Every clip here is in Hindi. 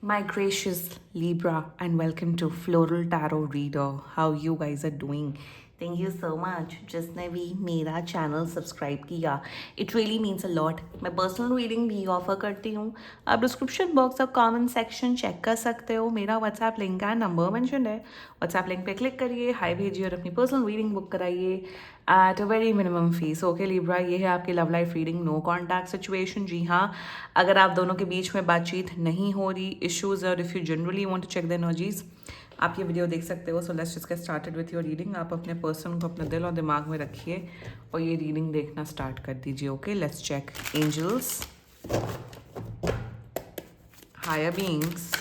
My gracious Libra, and welcome to Floral Tarot Reader. How you guys are doing? Thank you so much. जिसने भी मेरा चैनल सब्सक्राइब किया, it really means a lot. मैं पर्सनल रीडिंग भी ऑफर करती हूँ. आप डिस्क्रिप्शन बॉक्स और कमेंट सेक्शन चेक कर सकते हो. मेरा व्हाट्सएप लिंक है, नंबर मेंशन है. व्हाट्सएप लिंक पे क्लिक करिए, हाई भेजिए और अपनी पर्सनल रीडिंग बुक कराइए at a very minimum fee. Okay Libra, ये है आपकी love life reading. No contact situation. जी हाँ, अगर आप दोनों के बीच में बातचीत नहीं हो रही, इश्यूज, और if you generally want to check the energies, आप ये वीडियो देख सकते हो. So let's just get started with your reading. आप अपने पर्सन को अपने दिल और दिमाग में रखिए और ये रीडिंग देखना स्टार्ट कर दीजिए. Okay, let's check. Angels, higher beings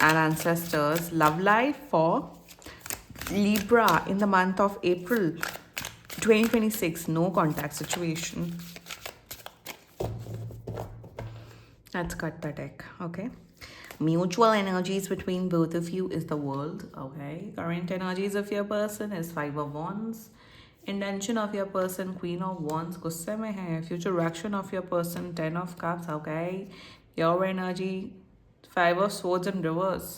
and ancestors, love life for Libra in the month of April 2026. No contact situation. Let's cut the deck. Okay, mutual energies between both of you is the world. Okay, current energies of your person is 5 of wands. Intention of your person, queen of wands. गुस्से में है. Future action of your person, 10 of cups. Okay, your energy, 5 of swords in reverse.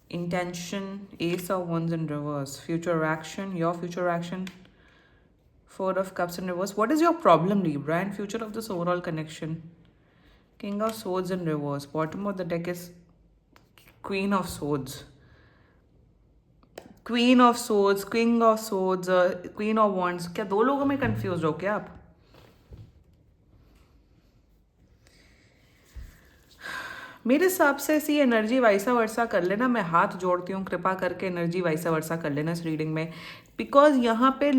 Intention, ace of wands in reverse. Future action, your future action, 4 of cups in reverse. What is your problem, Libra, and future of this overall connection? King of swords in reverse. Bottom of the deck is queen of swords. Queen of swords, king of swords, queen of wands. क्या दो लोगों में कंफ्यूज हो क्या आप? मेरे हिसाब से ऐसी एनर्जी वाइसा वर्सा कर लेना. मैं हाथ जोड़ती हूँ, कृपा करके एनर्जी वाइसा वर्सा कर लेना इस रीडिंग में. बिकॉज यहाँ पे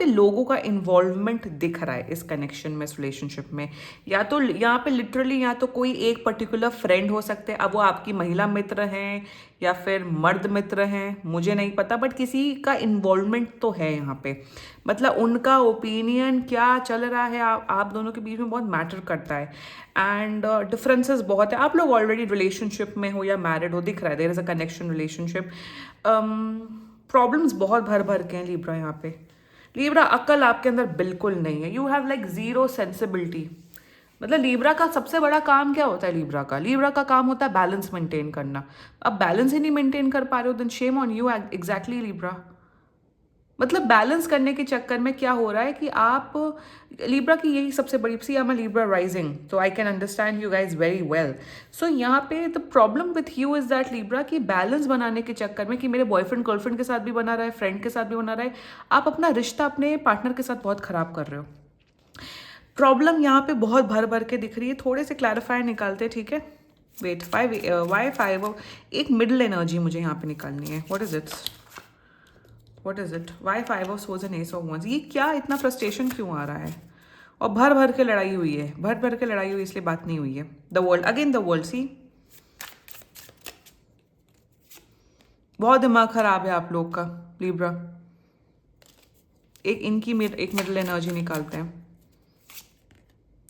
लोगों का इन्वॉल्वमेंट दिख रहा है इस कनेक्शन में, इस रिलेशनशिप में. या तो यहाँ पे लिटरली या तो कोई एक पर्टिकुलर फ्रेंड हो सकते हैं. अब वो आपकी महिला मित्र हैं या फिर मर्द मित्र हैं, मुझे नहीं पता, बट किसी का इन्वॉल्वमेंट तो है यहाँ पे. मतलब उनका ओपिनियन क्या चल रहा है आप दोनों के बीच में बहुत मैटर करता है. एंड डिफरेंसेस बहुत है. आप लोग ऑलरेडी रिलेशनशिप में हो या मैरिड हो, दिख रहा है there is a connection relationship. Problems बहुत भर भर के हैं लिब्रा यहाँ पे. लिब्रा, अक्ल आपके अंदर बिल्कुल नहीं है. You have like zero sensibility. मतलब लिब्रा का सबसे बड़ा काम क्या होता है? लिब्रा का काम होता है बैलेंस मेंटेन करना. अब बैलेंस ही नहीं मेंटेन कर पा रहे हो, then shame on you. Exactly Libra. मतलब बैलेंस करने के चक्कर में क्या हो रहा है कि आप लिब्रा की यही सबसे बड़ी, see I am Libra rising, तो I can understand you guys very well. So यहाँ पे the problem with you is that Libra की बैलेंस बनाने के चक्कर में कि मेरे बॉयफ्रेंड गर्लफ्रेंड के साथ भी बना रहा है, फ्रेंड के साथ भी बना रहा है, आप अपना रिश्ता अपने पार्टनर के साथ बहुत खराब कर रहे हो. प्रॉब्लम यहाँ पे बहुत भर भर के दिख रही है. थोड़े से क्लैरिफाई निकालते, ठीक है. वेट, वाई 5, एक मिडिल एनर्जी मुझे यहाँ पे निकालनी है. What is it? What is it? Why 5 of swords and ace of wands? ये क्या इतना फ्रस्ट्रेशन क्यों आ रहा है? और भर भर के लड़ाई हुई है, भर भर के लड़ाई हुई, इसलिए बात नहीं हुई है. The world, again the world. See, बहुत दिमाग खराब है आप लोग का लिब्रा. एक मिडिल एनर्जी निकालते हैं.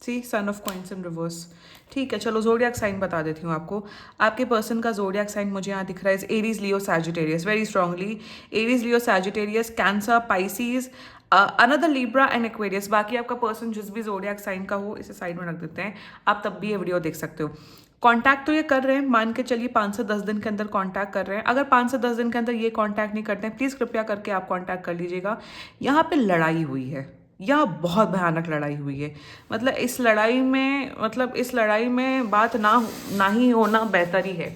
See, son of coins in reverse. ठीक है, चलो जोडियाक साइन बता देती हूँ आपको. आपके पर्सन का जोडियाक साइन मुझे यहाँ दिख रहा है Aries, Leo, Sagittarius. Very strongly Aries, Leo, Sagittarius, cancer, Pisces, another Libra and Aquarius. बाकी आपका पर्सन जिस भी जोडियाक साइन का हो, इसे साइड में रख देते हैं. आप तब भी ये वीडियो देख सकते हो. कॉन्टैक्ट तो ये कर रहे हैं, मान के चलिए 5 से 10 दिन के अंदर कॉन्टैक्ट कर रहे हैं. अगर 5 से 10 दिन के अंदर ये कॉन्टैक्ट नहीं करते हैं, प्लीज़ कृपया करके आप कॉन्टैक्ट कर लीजिएगा. यहाँ पे लड़ाई हुई है, यह बहुत भयानक लड़ाई हुई है. मतलब इस लड़ाई में बात ना ही होना बेहतर ही है.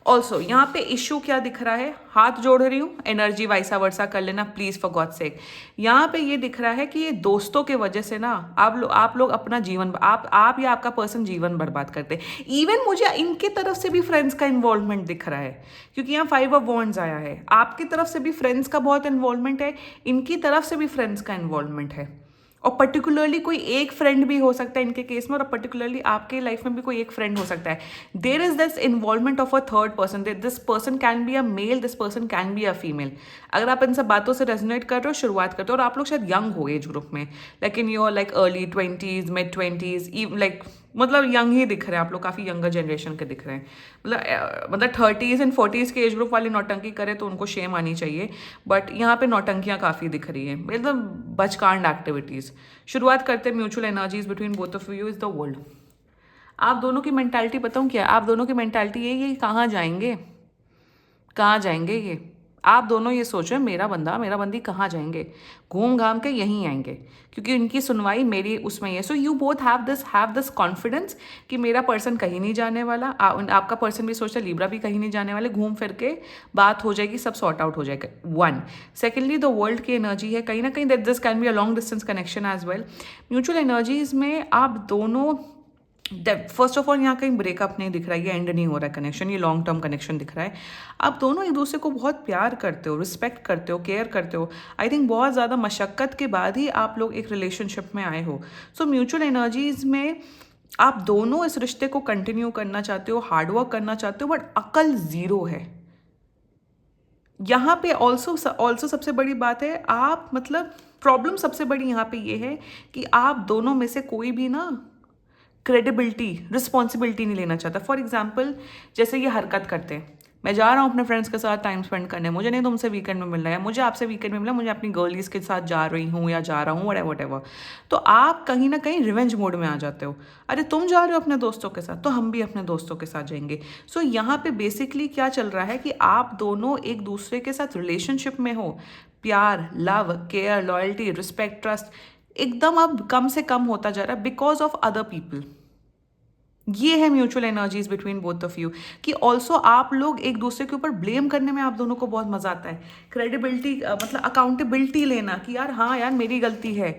ऑल्सो यहाँ पे इशू क्या दिख रहा है? हाथ जोड़ रही हूँ, एनर्जी वाइसा वर्सा कर लेना प्लीज फॉर गॉड सेक. यहाँ पे ये दिख रहा है कि ये दोस्तों के वजह से ना आप लोग अपना जीवन, आप या आपका पर्सन जीवन बर्बाद करते हैं. इवन मुझे इनके तरफ से भी फ्रेंड्स का इन्वॉल्वमेंट दिख रहा है, क्योंकि यहाँ 5 ऑफ वॉन्ड्स आया है. आपकी तरफ से भी फ्रेंड्स का बहुत इन्वॉल्वमेंट है, इनकी तरफ से भी फ्रेंड्स का इन्वॉल्वमेंट है. और पर्टिकुलरली कोई एक फ्रेंड भी हो सकता है इनके केस में, और पर्टिकुलरली आपके लाइफ में भी कोई एक फ्रेंड हो सकता है. There is this involvement of a third person. This person can be a male, this person can be a female. अगर आप इन सब बातों से रेजोनेट कर रहे हो, शुरुआत करते हो, और आप लोग शायद यंग हो एज ग्रुप में, लेकिन you are like early 20s, mid 20s, like मतलब यंग ही दिख रहे हैं आप लोग, काफ़ी यंगर जनरेशन के दिख रहे हैं. मतलब 30s एंड 40s के एज ग्रुप वाले नौटंकी करें तो उनको शेम आनी चाहिए, बट यहाँ पे नौटंकियाँ काफ़ी दिख रही हैं, मतलब बचकांड एक्टिविटीज़. शुरुआत करते हैं. Mutual energies between both of you is the world. आप दोनों की मेंटालिटी बताऊँ क्या, आप दोनों की मेंटालिटी ये कहाँ जाएंगे, कहाँ जाएंगे ये, आप दोनों ये सोचो मेरा बंदा मेरा बंदी कहाँ जाएंगे, घूम घाम के यहीं आएंगे, क्योंकि उनकी सुनवाई मेरी उसमें ही है। So you both have this confidence कि मेरा पर्सन कहीं नहीं जाने वाला, आपका पर्सन भी सोचता है लिब्रा भी कहीं नहीं जाने वाले, घूम फिर के बात हो जाएगी, सब सॉर्ट आउट हो जाएगा। वन, सेकेंडली द वर्ल्ड की एनर्जी है कहीं ना कहीं, that this can be a long distance connection as well. Mutual energies में आप दोनों, फर्स्ट ऑफ ऑल यहाँ कहीं ब्रेकअप नहीं दिख रहा है, ये एंड नहीं हो रहा है कनेक्शन, ये लॉन्ग टर्म कनेक्शन दिख रहा है। आप दोनों एक दूसरे को बहुत प्यार करते हो, रिस्पेक्ट करते हो, केयर करते हो। आई थिंक बहुत ज़्यादा मशक्क़त के बाद ही आप लोग एक रिलेशनशिप में आए हो। सो म्यूचुअल एनर्जीज़ में आप दोनों इस रिश्ते को कंटिन्यू करना चाहते हो, हार्डवर्क करना चाहते हो, बट अकल ज़ीरो है यहाँ पे। ऑल्सो सबसे बड़ी बात है, आप मतलब प्रॉब्लम सबसे बड़ी यहाँ पे ये है कि आप दोनों में से कोई भी ना क्रेडिबिलिटी, रिस्पॉन्सिबिलिटी नहीं लेना चाहता। फॉर एग्जाम्पल जैसे ये हरकत करते हैं, मैं जा रहा हूँ अपने फ्रेंड्स के साथ टाइम स्पेंड करने, मुझे नहीं तुमसे वीकेंड में मिलना है, मुझे आपसे वीकेंड में मिलना, मुझे अपनी गर्लीज के साथ जा रही हूँ या जा रहा हूँ वट एवर। तो आप कहीं ना कहीं रिवेंज मोड में आ जाते हो, अरे तुम जा रहे हो अपने दोस्तों के साथ तो हम भी अपने दोस्तों के साथ जाएंगे। सो यहाँ पे बेसिकली क्या चल रहा है कि आप दोनों एक दूसरे के साथ रिलेशनशिप में हो, प्यार, love, care, loyalty, respect, trust एकदम अब कम से कम होता जा रहा है बिकॉज ऑफ अदर पीपल। ये है mutual energies between both of you, कि ऑल्सो आप लोग एक दूसरे के ऊपर ब्लेम करने में आप दोनों को बहुत मजा आता है। क्रेडिबिलिटी मतलब अकाउंटेबिलिटी लेना कि यार हाँ यार मेरी गलती है,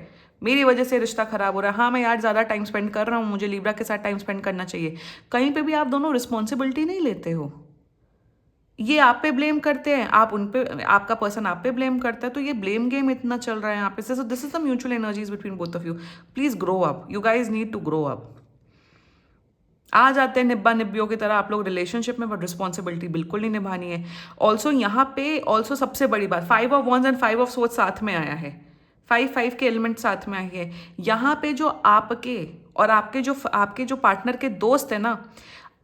मेरी वजह से रिश्ता खराब हो रहा है, हाँ मैं यार ज़्यादा टाइम स्पेंड कर रहा हूँ, मुझे लिब्रा के साथ टाइम स्पेंड करना चाहिए। कहीं पे भी आप दोनों रिस्पॉन्सिबिलिटी नहीं लेते हो, ये आप पे ब्लेम करते हैं, आप उन पे, आपका पर्सन आप पे ब्लेम करता है। तो ये ब्लेम गेम इतना चल रहा है यहाँ पे। So this is the mutual energies between both of you. Please grow up, you guys need to grow up. आ जाते हैं निब्बा निब्बियों की तरह आप लोग रिलेशनशिप में, बट रिस्पॉन्सिबिलिटी बिल्कुल नहीं निभानी है। ऑल्सो यहाँ पे ऑल्सो सबसे बड़ी बात, 5 of wands and 5 of swords साथ में आया है, 5 के एलिमेंट साथ में आई है। यहाँ पे जो आपके और आपके जो पार्टनर के दोस्त है ना,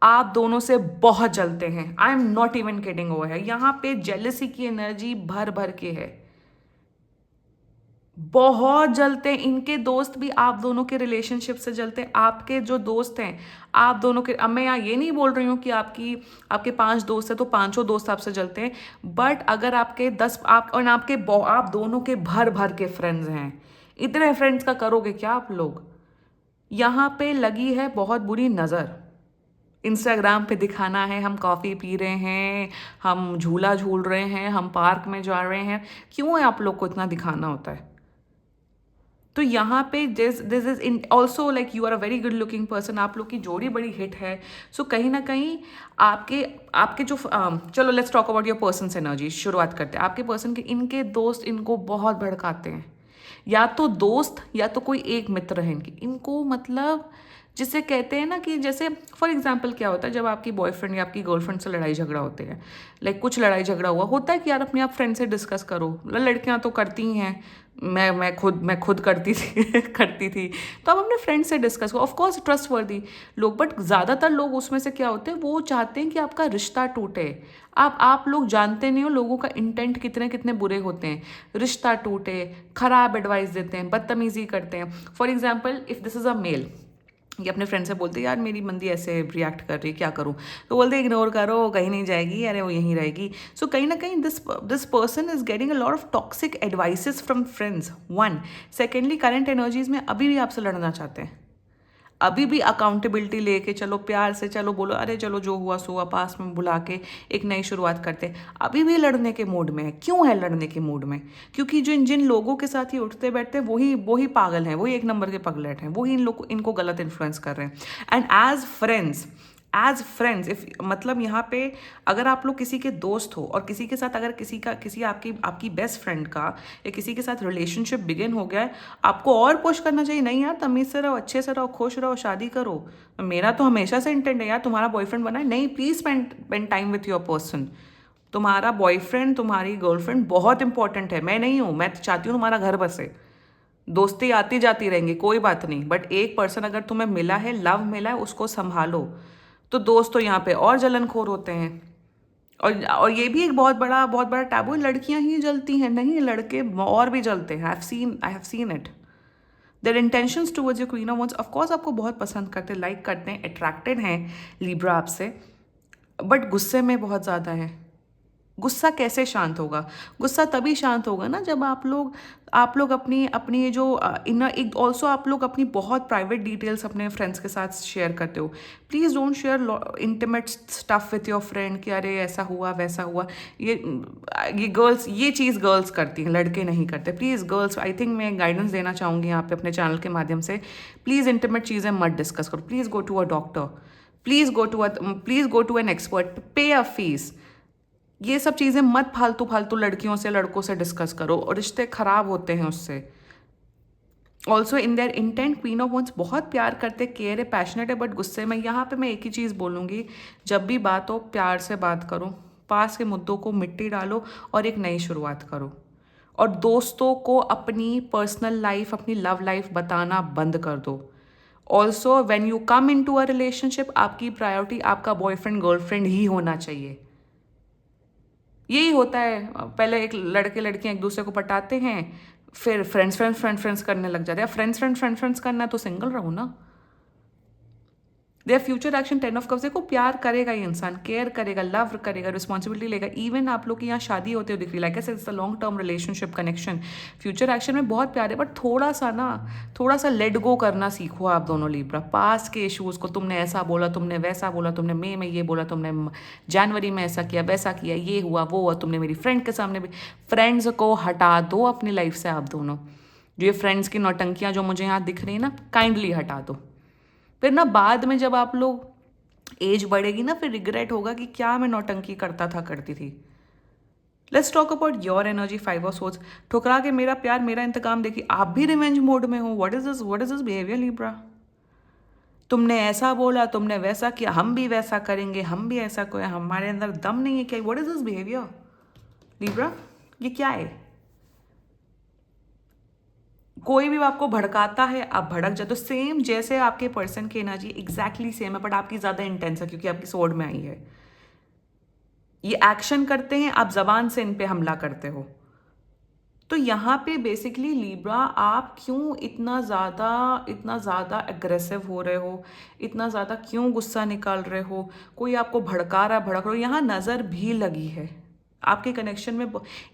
आप दोनों से बहुत जलते हैं। I am not even kidding over है, यहाँ पे जेलसी की एनर्जी भर भर के है, बहुत जलते हैं। इनके दोस्त भी आप दोनों के रिलेशनशिप से जलते हैं। आपके जो दोस्त हैं आप दोनों के, अब मैं यहाँ ये नहीं बोल रही हूँ कि आपके 5 दोस्त हैं तो पांचों दोस्त आपसे जलते हैं, बट अगर आपके 10 आप दोनों के भर भर के फ्रेंड्स हैं, इतने फ्रेंड्स का करोगे क्या आप लोग। यहाँ पे लगी है बहुत बुरी नज़र, इंस्टाग्राम पे दिखाना है हम कॉफ़ी पी रहे हैं, हम झूला झूल रहे हैं, हम पार्क में जा रहे हैं, क्यों है आप लोग को इतना दिखाना होता है। तो यहाँ पे this is in also like you are a very good looking person, आप लोग की जोड़ी बड़ी हिट है। सो कहीं ना कहीं आपके आपके जो चलो let's talk about your persons energy, शुरुआत करते हैं। आपके पर्सन के इनके दोस्त इनको बहुत भड़काते हैं, या तो दोस्त या तो कोई एक मित्र है इनको मतलब जिसे कहते हैं ना कि जैसे फॉर एग्जाम्पल क्या होता है जब आपकी बॉयफ्रेंड या आपकी गर्लफ्रेंड से लड़ाई झगड़ा होते हैं, लाइक कुछ लड़ाई झगड़ा हुआ होता है कि यार अपने आप फ्रेंड से डिस्कस करो, लड़कियां तो करती ही हैं, मैं खुद करती थी करती थी, तो आप अपने फ्रेंड से डिस्कस करो, ऑफ कोर्स ट्रस्टवर्दी लोग, बट ज़्यादातर लोग उसमें से क्या होते हैं वो चाहते हैं कि आपका रिश्ता टूटे। आप लोग जानते नहीं हो लोगों का इंटेंट कितने कितने बुरे होते हैं, रिश्ता टूटे, खराब एडवाइस देते हैं, बदतमीजी करते हैं। For example if this is a male, ये अपने फ्रेंड से बोलते यार मेरी बंदी ऐसे रिएक्ट कर रही है क्या करूँ, तो बोलते इग्नोर करो, कहीं नहीं जाएगी, अरे वो यहीं रहेगी। सो कहीं ना कहीं this person is getting a lot of toxic advices from friends. One, secondly current energies में अभी भी आपसे लड़ना चाहते हैं, अभी भी अकाउंटेबिलिटी लेके चलो, प्यार से चलो, बोलो अरे चलो जो हुआ सो हुआ, पास में बुला के एक नई शुरुआत करते हैं, अभी भी लड़ने के मूड में है। क्यों है लड़ने के मूड में, क्योंकि जो जिन लोगों के साथ ही उठते बैठते हैं वही पागल हैं, वही एक नंबर के पगलेट हैं, वही इनको गलत इन्फ्लुएंस कर रहे हैं। एंड एज फ्रेंड्स इफ मतलब यहाँ पे अगर आप लोग किसी के दोस्त हो और किसी के साथ अगर किसी आपकी बेस्ट फ्रेंड का या किसी के साथ रिलेशनशिप बिगिन हो गया है, आपको और पुश करना चाहिए, नहीं यार तमीज़ से रहो, अच्छे से रहो, खुश रहो, शादी करो। मेरा तो हमेशा से इंटेंट है यार तुम्हारा बॉयफ्रेंड बना है, नहीं please spend time with your person. तुम्हारा बॉयफ्रेंड तुम्हारी गर्लफ्रेंड बहुत इंपॉर्टेंट है, मैं नहीं हूँ, मैं चाहती हूँ तुम्हारा घर बसे, दोस्ती आती जाती रहेंगी कोई बात नहीं, बट एक पर्सन अगर तुम्हें मिला है, लव मिला है, उसको संभालो। तो दोस्त तो यहाँ पे और जलनखोर होते हैं। और ये भी एक बहुत बड़ा टैबू, लड़कियां ही जलती हैं, नहीं लड़के और भी जलते हैं। I have seen it, their intentions towards your queen of wands, of course आपको बहुत पसंद करते, लाइक करते हैं, अट्रैक्टेड हैं लिब्रा आपसे, बट गुस्से में बहुत ज़्यादा है। गुस्सा कैसे शांत होगा? गुस्सा तभी शांत होगा ना जब आप लोग अपनी अपनी ये जो इनर, एक ऑल्सो आप लोग अपनी बहुत प्राइवेट डिटेल्स अपने फ्रेंड्स के साथ शेयर करते हो। Please don't share intimate stuff with your friend कि अरे ऐसा हुआ वैसा हुआ। ये गर्ल्स, ये चीज़ गर्ल्स करती हैं, लड़के नहीं करते। प्लीज़ गर्ल्स, आई थिंक मैं गाइडेंस देना चाहूँगी यहाँ पे अपने चैनल के माध्यम से, प्लीज़ इंटीमेट चीज़ें मत डिस्कस करो। Please go to a doctor, please go to an expert, pay a fees. ये सब चीज़ें मत फालतू फालतू लड़कियों से लड़कों से डिस्कस करो, और रिश्ते खराब होते हैं उससे। Also in their intent queen of wands बहुत प्यार करते, केयर है, पैशनेट है, बट गुस्से में। यहाँ पे मैं एक ही चीज़ बोलूँगी, जब भी बात हो प्यार से बात करो, पास के मुद्दों को मिट्टी डालो और एक नई शुरुआत करो। और दोस्तों को अपनी पर्सनल लाइफ, अपनी लव लाइफ बताना बंद कर दो। Also when you come in to a relationship, आपकी प्रायोरिटी आपका बॉयफ्रेंड गर्लफ्रेंड ही होना चाहिए। यही होता है, पहले एक लड़के लड़कियां एक दूसरे को पटाते हैं, फिर फ्रेंड्स करने लग जाते हैं। फ्रेंड्स करना है तो सिंगल रहो ना। Their future action 10 of cups, देखो प्यार करेगा ये इंसान, केयर करेगा, लव करेगा, रिस्पॉन्सिबिलिटी लेगा। इवन आप लोग की यहाँ शादी होते हो दिख रही, like it's a long term relationship connection. Future action में बहुत प्यार है, बट थोड़ा सा लेट गो करना सीखो आप दोनों लिब्रा। पास के इशूज़ को, तुमने ऐसा बोला, तुमने वैसा बोला, तुमने मई में ये बोला, तुमने जनवरी में ऐसा किया वैसा किया, ये हुआ वो हुआ, तुमने मेरी फ्रेंड के सामने भी। फ्रेंड्स को हटा दो अपनी लाइफ से आप दोनों। जो ये फ्रेंड्स की नौटंकियाँ जो मुझे यहाँ दिख रही है ना, काइंडली हटा दो। फिर ना बाद में जब आप लोग एज बढ़ेगी ना, फिर रिग्रेट होगा कि क्या मैं नौटंकी करता था, करती थी। Let's talk about your energy, 5 of swords. ठुकरा के मेरा प्यार मेरा इंतकाम, देखिए आप भी रिवेंज मोड में हो। What is this behaviour Libra? तुमने ऐसा बोला, तुमने वैसा किया, हम भी वैसा करेंगे, हम भी ऐसा, कोई हमारे अंदर दम नहीं है क्या? What is this behaviour Libra? ये क्या है? कोई भी आपको भड़काता है, आप भड़क जाते हो। सेम जैसे आपके पर्सन की एनर्जी एग्जैक्टली सेम है, बट आपकी ज़्यादा इंटेंस है क्योंकि आपकी सोर्ड में आई है। ये एक्शन करते हैं, आप जबान से इन पे हमला करते हो। तो यहाँ पे बेसिकली लिब्रा, आप क्यों इतना ज़्यादा एग्रेसिव हो रहे हो, इतना ज़्यादा क्यों गुस्सा निकाल रहे हो? कोई आपको भड़का रहा है, भड़क रहे हो, यहाँ नज़र भी लगी है आपके कनेक्शन में।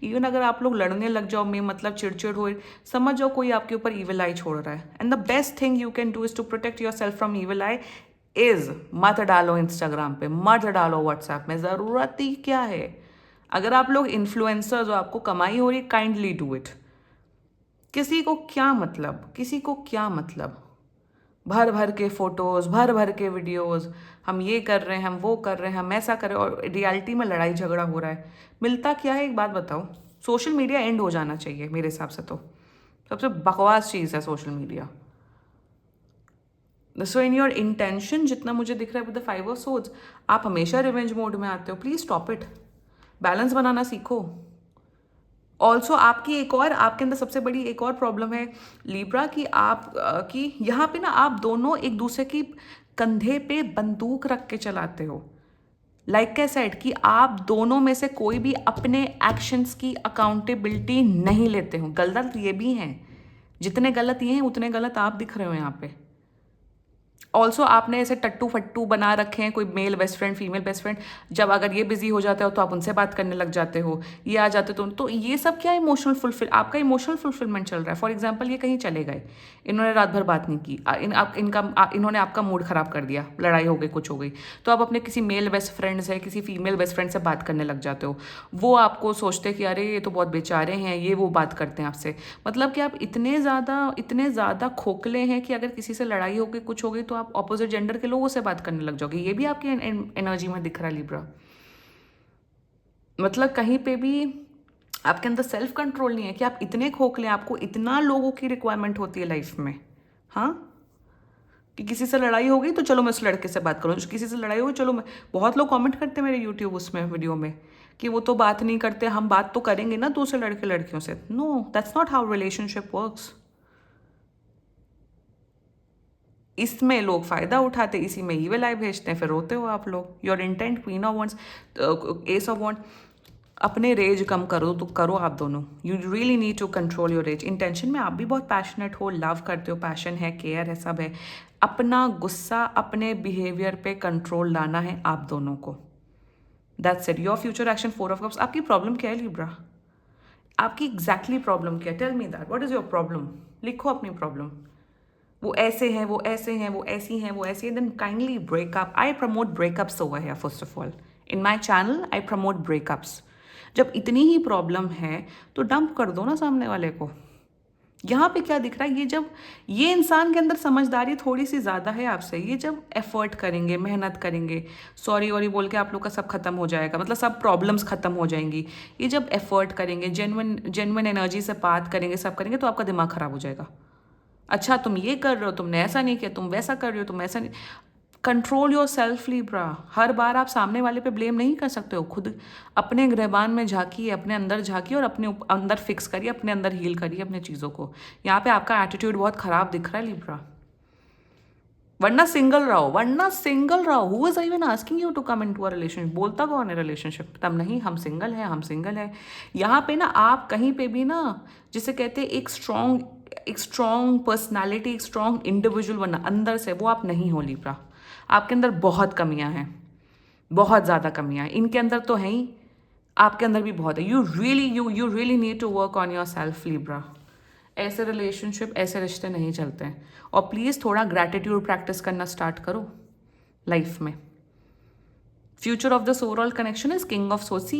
इवन अगर आप लोग लड़ने लग जाओ, में मतलब चिड़चिड़ हो, समझ जाओ कोई आपके ऊपर ईविल आई छोड़ रहा है। And the best thing you can do is to protect yourself from evil eye is, मत डालो इंस्टाग्राम पे, मत डालो व्हाट्सएप में, ज़रूरत ही क्या है? अगर आप लोग इन्फ्लुएंसर्स हो, आपको कमाई हो रही, काइंडली डू इट। किसी को क्या मतलब, किसी को क्या मतलब? भर भर के फोटोज, भर भर के वीडियोस, हम ये कर रहे हैं, हम वो कर रहे हैं, हम ऐसा कर रहे हैं, और रियलिटी में लड़ाई झगड़ा हो रहा है। मिलता क्या है? एक बात बताओ, सोशल मीडिया एंड हो जाना चाहिए मेरे हिसाब से। तो सबसे बकवास चीज़ है social media. So in your intention, जितना मुझे दिख रहा है विद द 5 ऑफ सोर्ड्स, आप हमेशा रिवेंज मोड में आते हो। प्लीज स्टॉप इट, बैलेंस बनाना सीखो। ऑल्सो आपकी एक और, आपके अंदर सबसे बड़ी एक और प्रॉब्लम है लिब्रा की, आप की यहाँ पे ना आप दोनों एक दूसरे की कंधे पे बंदूक रख के चलाते हो। लाइक आई सेड कि आप दोनों में से कोई भी अपने एक्शंस की अकाउंटेबिलिटी नहीं लेते हो। गलत ये भी हैं, जितने गलत ये हैं उतने गलत आप दिख रहे हो यहाँ पे। ऑल्सो आपने ऐसे टट्टू फट्टू बना रखे हैं, कोई male best friend, female best friend, जब अगर ये बिजी हो जाते हो तो आप उनसे बात करने लग जाते हो, ये आ जाते तो ये सब क्या इमोशनल आपका इमोशनल फुलफिलमेंट चल रहा है। फॉर एग्जाम्पल, ये कहीं चले गए, इन्होंने रात भर बात नहीं की, इन्होंने आपका मूड खराब कर दिया, लड़ाई हो गई, कुछ हो गई, तो आप अपने किसी मेल बेस्ट फ्रेंड से, किसी फीमेल बेस्ट फ्रेंड से बात करने लग जाते हो। वो आपको सोचते हैं कि अरे ये तो बहुत बेचारे हैं, ये वो बात करते हैं आपसे। मतलब कि आप इतने ज़्यादा खोखले हैं कि अगर किसी से लड़ाई हो गई, कुछ हो गई, तो आप ऑपोजिट जेंडर के लोगों से बात करने लग जाओगे। ये भी आपकी एनर्जी में दिख रहा है लिब्रा। मतलब कहीं पे भी आपके अंदर सेल्फ कंट्रोल नहीं है कि आप इतने खोखले, आपको इतना लोगों की रिक्वायरमेंट होती है लाइफ में। हाँ, कि किसी से लड़ाई हो गई तो चलो मैं उस लड़के से बात करूँ, किसी से लड़ाई हो गई चलो मैं, बहुत लोग कमेंट करते हैं मेरे यूट्यूब उसमें वीडियो में कि वो तो बात नहीं करते, हम बात तो करेंगे ना दूसरे लड़के लड़कियों से। No, that's not how relationship works. इसमें लोग फायदा उठाते, इसी में ईविल आई भेजते हैं, फिर रोते हो आप लोग। Your intent queen of wands, ace of wands, अपने रेज कम करो तो करो आप दोनों। You really need to control your rage. Intention में आप भी बहुत पैशनेट हो, लव करते हो, पैशन है, केयर है, सब है। अपना गुस्सा अपने बिहेवियर पे कंट्रोल लाना है आप दोनों को। That's it. Your future action 4 of cups. आपकी प्रॉब्लम क्या है लिब्रा? आपकी एग्जैक्टली प्रॉब्लम क्या है? Tell me that. What is your problem? लिखो अपनी प्रॉब्लम। वो ऐसे हैं, वो ऐसे हैं, वो ऐसी हैं, वो ऐसी हैं, then kindly breakup. I promote breakups over here first of all. In my channel I promote breakups. जब इतनी ही प्रॉब्लम है तो डंप कर दो ना सामने वाले को। यहाँ पे क्या दिख रहा है, ये जब ये इंसान के अंदर समझदारी थोड़ी सी ज़्यादा है आपसे, ये जब एफर्ट करेंगे, मेहनत करेंगे, सॉरी वॉरी बोल के आप लोग का सब खत्म हो जाएगा, मतलब सब प्रॉब्लम्स खत्म हो जाएंगी। ये जब एफर्ट करेंगे, जेन्युइन एनर्जी से बात करेंगे, सब करेंगे, तो आपका दिमाग खराब हो जाएगा। अच्छा तुम ये कर रहे हो, तुमने ऐसा नहीं किया, तुम वैसा कर रहे हो, तुम ऐसा नहीं। Control your self Libra. हर बार आप सामने वाले पे ब्लेम नहीं कर सकते हो। खुद अपने गृहबान में झांकिए, अपने अंदर झांकिए और अपने अंदर फिक्स करिए, अपने अंदर हील करिए अपने चीज़ों को। यहाँ पे आपका एटीट्यूड बहुत खराब दिख रहा है लिब्रा। वरना सिंगल रहो, वरना सिंगल रहो। Who is even asking you to come in to a relationship? बोलता कौन है रिलेशनशिप? तब नहीं, हम सिंगल हैं, हम सिंगल हैं। यहाँ पे ना आप कहीं पे भी ना, जिसे कहते हैं एक स्ट्रॉन्ग पर्सनैलिटी, एक स्ट्रॉन्ग इंडिविजुअल बनना अंदर से, वो आप नहीं हो लिब्रा। आपके अंदर बहुत कमियां हैं, बहुत ज़्यादा कमियां हैं। इनके अंदर तो है ही, आपके अंदर भी बहुत है। You really need to work on your self Libra. ऐसे रिलेशनशिप, ऐसे रिश्ते नहीं चलते हैं। और प्लीज़ थोड़ा ग्रैटिट्यूड प्रैक्टिस करना स्टार्ट करो लाइफ में। Future of this overall connection is king of swords.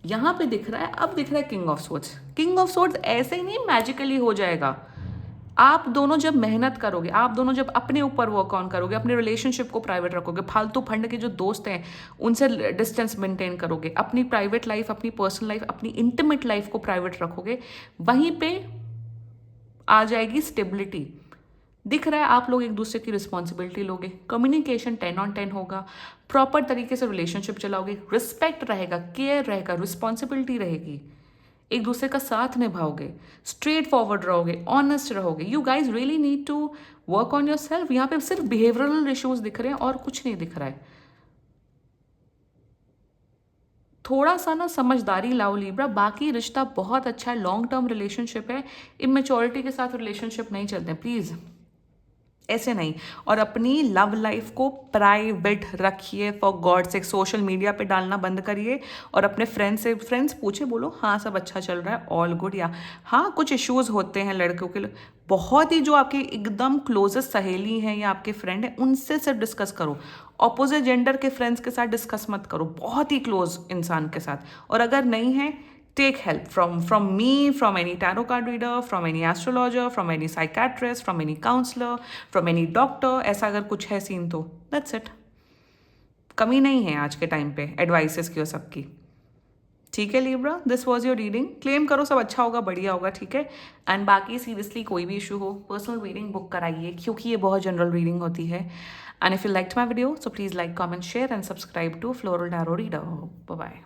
यहाँ पे दिख रहा है, अब दिख रहा है king of swords. King of swords ऐसे ही नहीं मैजिकली हो जाएगा। आप दोनों जब मेहनत करोगे, आप दोनों जब अपने ऊपर वर्क ऑन करोगे, अपने रिलेशनशिप को प्राइवेट रखोगे, फालतू फंड के जो दोस्त हैं उनसे डिस्टेंस मेंटेन करोगे, अपनी प्राइवेट लाइफ, अपनी पर्सनल लाइफ, अपनी इंटीमेट लाइफ को प्राइवेट रखोगे, वहीं पे आ जाएगी स्टेबिलिटी। दिख रहा है आप लोग एक दूसरे की रिस्पॉन्सिबिलिटी लोगे, कम्युनिकेशन 10 on 10 होगा, प्रॉपर तरीके से रिलेशनशिप चलाओगे, रिस्पेक्ट रहेगा, केयर रहेगा, रिस्पॉन्सिबिलिटी रहेगी, एक दूसरे का साथ निभाओगे, स्ट्रेट फॉरवर्ड रहोगे, ऑनेस्ट रहोगे। You guys really need to work on your self पे सिर्फ बिहेवियरल इश्यूज दिख रहे हैं और कुछ नहीं दिख रहा है। थोड़ा सा ना समझदारी लाओ लिब्रा। बाकी रिश्ता बहुत अच्छा है, लॉन्ग टर्म रिलेशनशिप है। इमेच्योरिटी के साथ रिलेशनशिप नहीं चलते, प्लीज़ ऐसे नहीं। और अपनी लव लाइफ को प्राइवेट रखिए फॉर गॉड से। सोशल मीडिया पे डालना बंद करिए और अपने फ्रेंड्स पूछे, बोलो हाँ सब अच्छा चल रहा है, ऑल गुड, या हाँ कुछ इश्यूज होते हैं लड़कों के लिए, बहुत ही जो आपकी एकदम क्लोजेस्ट सहेली हैं या आपके फ्रेंड हैं उनसे सिर्फ डिस्कस करो। ऑपोजिट जेंडर के फ्रेंड्स के साथ डिस्कस मत करो, बहुत ही क्लोज इंसान के साथ। और अगर नहीं है, take help from me, from any tarot card reader, from any astrologer, from any psychiatrist, from any counselor, from any doctor। ऐसा अगर कुछ है सीन तो that's it। कमी नहीं है आज के टाइम पे एडवाइसेस की और सबकी। ठीक है Libra, this was your reading. Claim करो सब अच्छा होगा, बढ़िया होगा, ठीक है। एंड बाकी सीरियसली कोई भी इशू हो, पर्सनल रीडिंग बुक कराइए, क्योंकि ये बहुत जनरल रीडिंग होती है। And if you liked my video so please like, comment, share and subscribe to floral tarot reader. Bye bye.